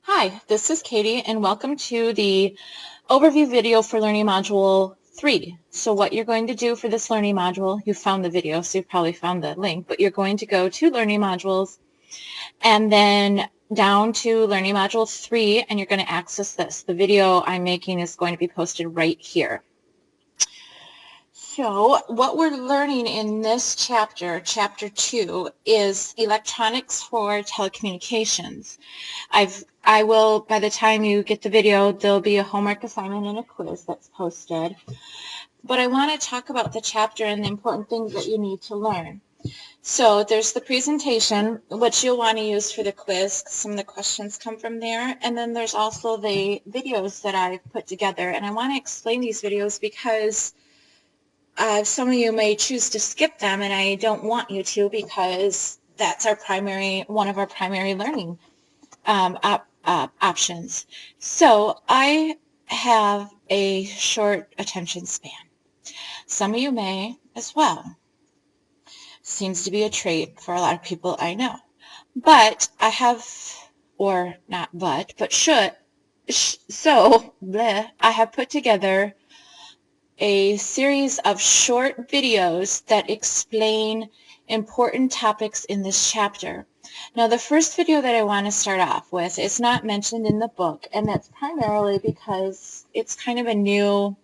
Hi, this is Katie, and welcome to the overview video for Learning Module 3. So what you're going to do for this learning module, you found the video, so you've probably found the link, but you're going to go to Learning Modules and then down to Learning Module 3, and you're going to access this. The video I'm making is going to be posted right here. So what we're learning in this chapter, Chapter 2, is electronics for telecommunications. I will, by the time you get the video, there'll be a homework assignment and a quiz that's posted. But I want to talk about the chapter and the important things that you need to learn. So there's the presentation, which you'll want to use for the quiz. Some of the questions come from there. And then there's also the videos that I've put together. And I want to explain these videos because some of you may choose to skip them, and I don't want you to, because that's one of our primary learning options. So I have a short attention span. Some of you may as well. Seems to be a trait for a lot of people I know. But I have, or not but I have put together a series of short videos that explain important topics in this chapter. Now, the first video that I want to start off with is not mentioned in the book, and that's primarily because it's kind of a new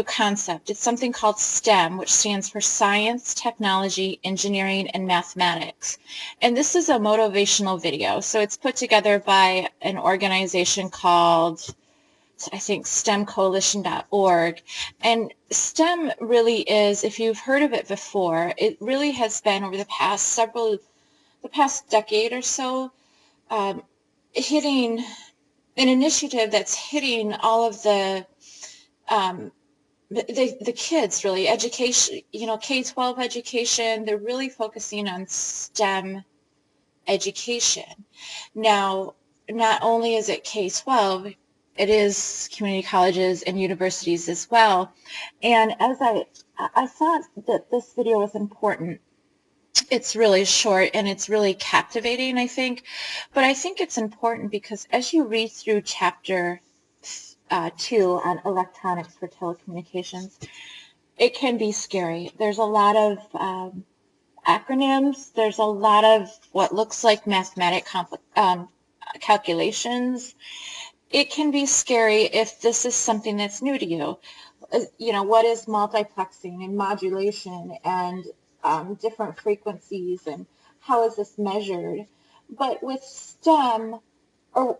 concept. It's something called STEM, which stands for Science, Technology, Engineering, and Mathematics. And this is a motivational video. So it's put together by an organization called, I think, stemcoalition.org. And STEM really is, if you've heard of it before, it really has been over the past decade or so, hitting an initiative that's hitting all of the kids, really, education, K-12 education. They're really focusing on STEM education. Now, not only is it K-12, it is community colleges and universities as well. And as I thought that this video was important. It's really short and it's really captivating, I think. But I think it's important because as you read through Chapter 2 on electronics for telecommunications, it can be scary. There's a lot of acronyms. There's a lot of what looks like mathematic calculations. It can be scary if this is something that's new to you. What is multiplexing and modulation and different frequencies, and how is this measured? But with STEM, or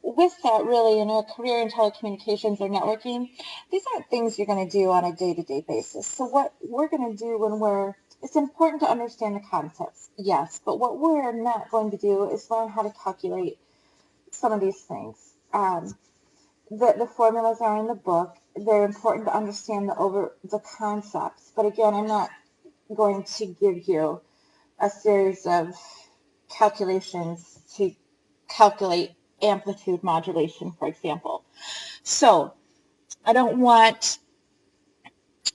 with that really in a career in telecommunications or networking, these aren't things you're going to do on a day-to-day basis. So what we're going to do it's important to understand the concepts, yes, but what we're not going to do is learn how to calculate some of these things. The formulas are in the book. They're important to understand the concepts. But again, I'm not going to give you a series of calculations to calculate amplitude modulation, for example. So I don't want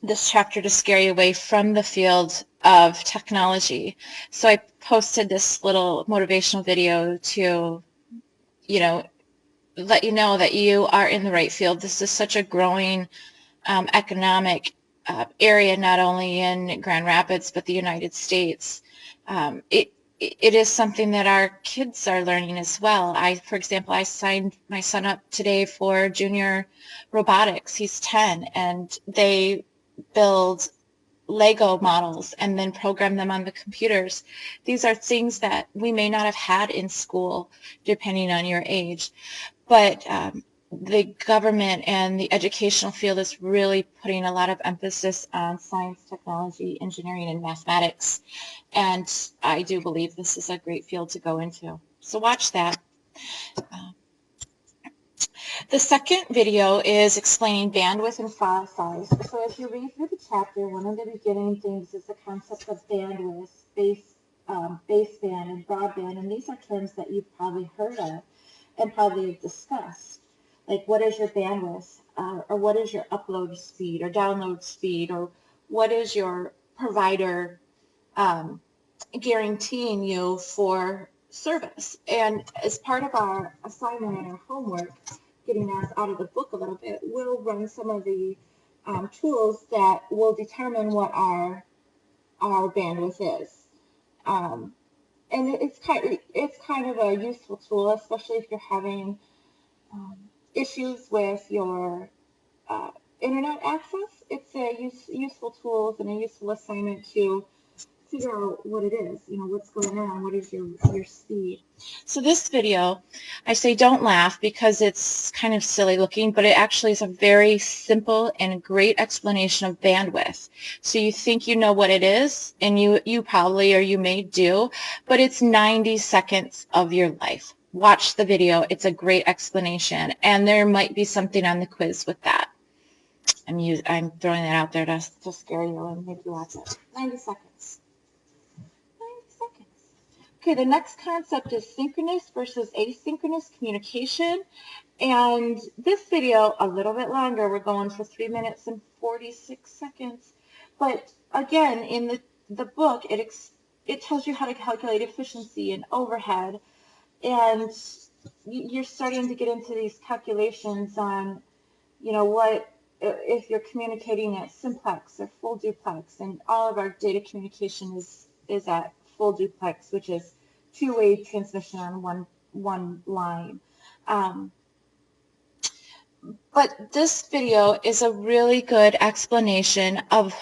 this chapter to scare you away from the field of technology. So I posted this little motivational video to, let you know that you are in the right field. This is such a growing economic area, not only in Grand Rapids, but the United States. It is something that our kids are learning as well. For example, I signed my son up today for junior robotics. He's 10, and they build Lego models and then program them on the computers. These are things that we may not have had in school, depending on your age. But the government and the educational field is really putting a lot of emphasis on science, technology, engineering, and mathematics. And I do believe this is a great field to go into. So watch that. The second video is explaining bandwidth and file size. So as you read through the chapter, one of the beginning things is the concept of bandwidth, baseband, and broadband. And these are terms that you've probably heard of and probably have discussed. Like, what is your bandwidth, or what is your upload speed or download speed, or what is your provider guaranteeing you for service. And as part of our assignment and our homework, getting us out of the book a little bit, we'll run some of the tools that will determine what our bandwidth is. And it's kind of a useful tool, especially if you're having issues with your internet access. It's a useful tool and a useful assignment to figure out what it is, what's going on, what is your speed. So this video, I say don't laugh because it's kind of silly looking, but it actually is a very simple and great explanation of bandwidth. So you think you know what it is, and you probably or you may do, but it's 90 seconds of your life. Watch the video. It's a great explanation, and there might be something on the quiz with that. I'm throwing that out there to scare you and make you watch it. 90 seconds. 90 seconds. Okay, the next concept is synchronous versus asynchronous communication. And this video, a little bit longer, we're going for 3 minutes and 46 seconds. But again, in the book, it tells you how to calculate efficiency and overhead. And you're starting to get into these calculations on, what if you're communicating at simplex or full duplex, and all of our data communication is at full duplex, which is two-way transmission on one line. But this video is a really good explanation of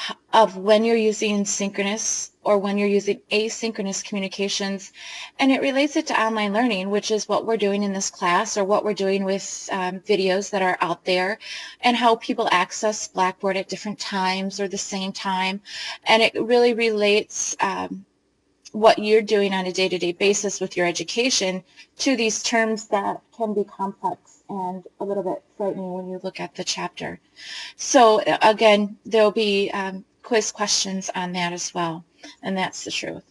when you're using synchronous or when you're using asynchronous communications, and it relates it to online learning, which is what we're doing in this class or what we're doing with videos that are out there, and how people access Blackboard at different times or the same time. And it really relates what you're doing on a day-to-day basis with your education to these terms that can be complex and a little bit frightening when you look at the chapter. So again, there'll be quiz questions on that as well, and that's the truth.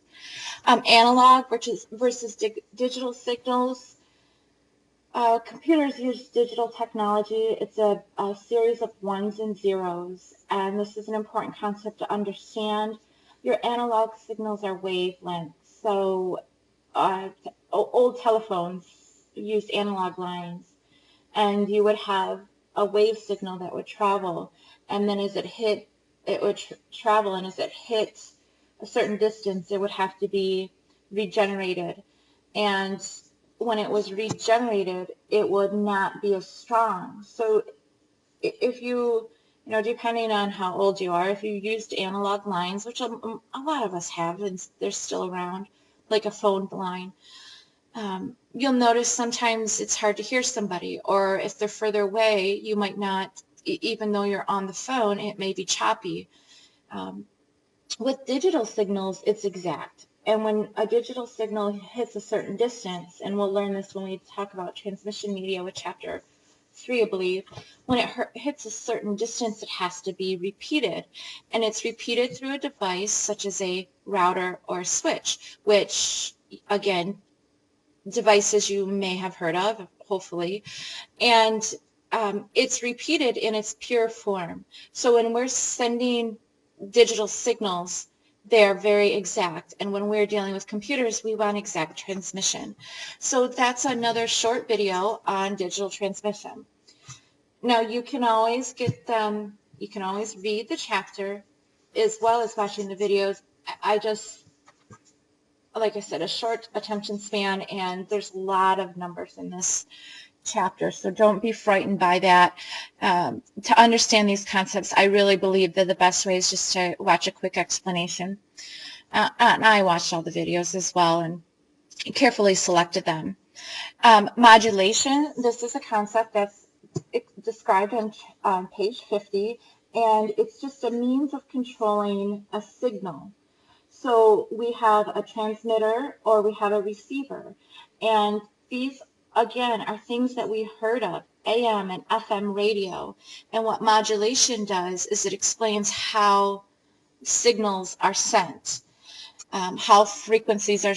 Analog versus digital signals. Computers use digital technology. It's a series of ones and zeros, and this is an important concept to understand. Your analog signals are wavelengths. So old telephones used analog lines, and you would have a wave signal that would travel, and then as it hit, it would travel, and as it hit a certain distance, it would have to be regenerated. And when it was regenerated, it would not be as strong. So if you depending on how old you are, if you used analog lines, which a lot of us have, and they're still around, like a phone line, you'll notice sometimes it's hard to hear somebody, or if they're further away, you might not, even though you're on the phone, it may be choppy. With digital signals, it's exact. And when a digital signal hits a certain distance, and we'll learn this when we talk about transmission media with Chapter 3, I believe, when it hits a certain distance, it has to be repeated. And it's repeated through a device such as a router or a switch, which, again, devices you may have heard of, hopefully. And it's repeated in its pure form. So when we're sending digital signals, they're very exact, and when we're dealing with computers, we want exact transmission. So that's another short video on digital transmission. Now you can always get them, you can always read the chapter as well as watching the videos. I just, like I said, a short attention span, and there's a lot of numbers in this chapter, so don't be frightened by that. To understand these concepts, I really believe that the best way is just to watch a quick explanation. And I watched all the videos as well and carefully selected them. Modulation, this is a concept that's described on page 50, and it's just a means of controlling a signal. So we have a transmitter or we have a receiver, and these again are things that we heard of, AM and FM radio. And what modulation does is it explains how signals are sent, how frequencies are,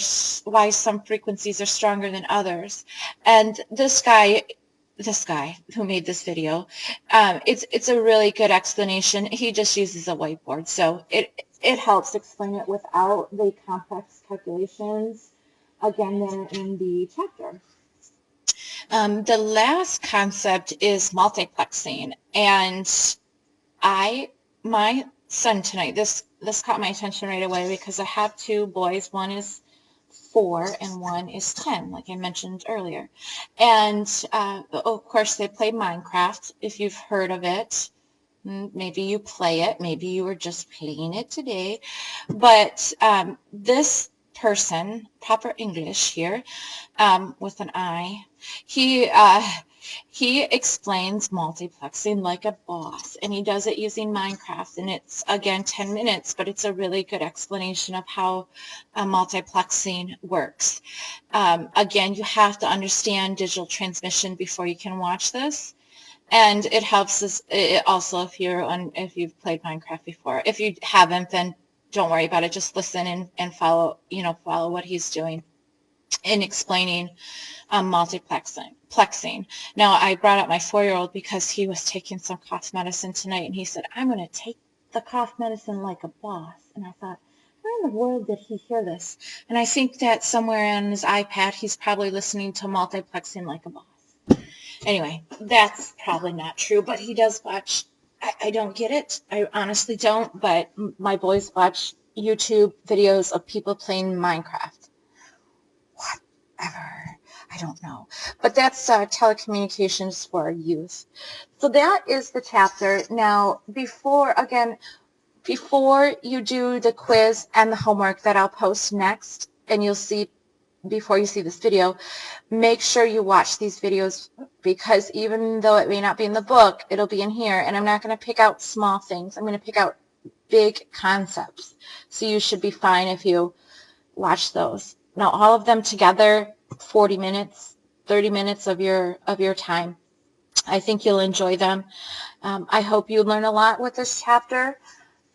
why some frequencies are stronger than others. And this guy who made this video, it's a really good explanation. He just uses a whiteboard, so it helps explain it without the complex calculations again there in the chapter. The last concept is multiplexing, and my son tonight, this caught my attention right away because I have two boys. One is 4 and one is 10, like I mentioned earlier. And of course, they play Minecraft, if you've heard of it. Maybe you play it. Maybe you were just playing it today. But this person, proper English here, with an I, he explains multiplexing like a boss, and he does it using Minecraft, and it's, again, 10 minutes, but it's a really good explanation of how multiplexing works. Again, you have to understand digital transmission before you can watch this. And it helps us also if you've played Minecraft before. If you haven't, then don't worry about it. Just listen and follow what he's doing in explaining multiplexing. Now, I brought up my 4-year-old because he was taking some cough medicine tonight, and he said, "I'm going to take the cough medicine like a boss." And I thought, where in the world did he hear this? And I think that somewhere on his iPad, he's probably listening to multiplexing like a boss. Anyway, that's probably not true, but he does watch. I don't get it. I honestly don't, but my boys watch YouTube videos of people playing Minecraft. Whatever. I don't know. But that's telecommunications for youth. So that is the chapter. Now, before you do the quiz and the homework that I'll post next, and you'll see before you see this video, make sure you watch these videos, because even though it may not be in the book, it'll be in here, and I'm not going to pick out small things. I'm going to pick out big concepts. So you should be fine if you watch those. Now, all of them together, 40 minutes, 30 minutes of your time. I think you'll enjoy them. I hope you learn a lot with this chapter,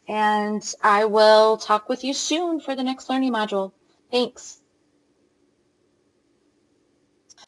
and I will talk with you soon for the next learning module. Thanks.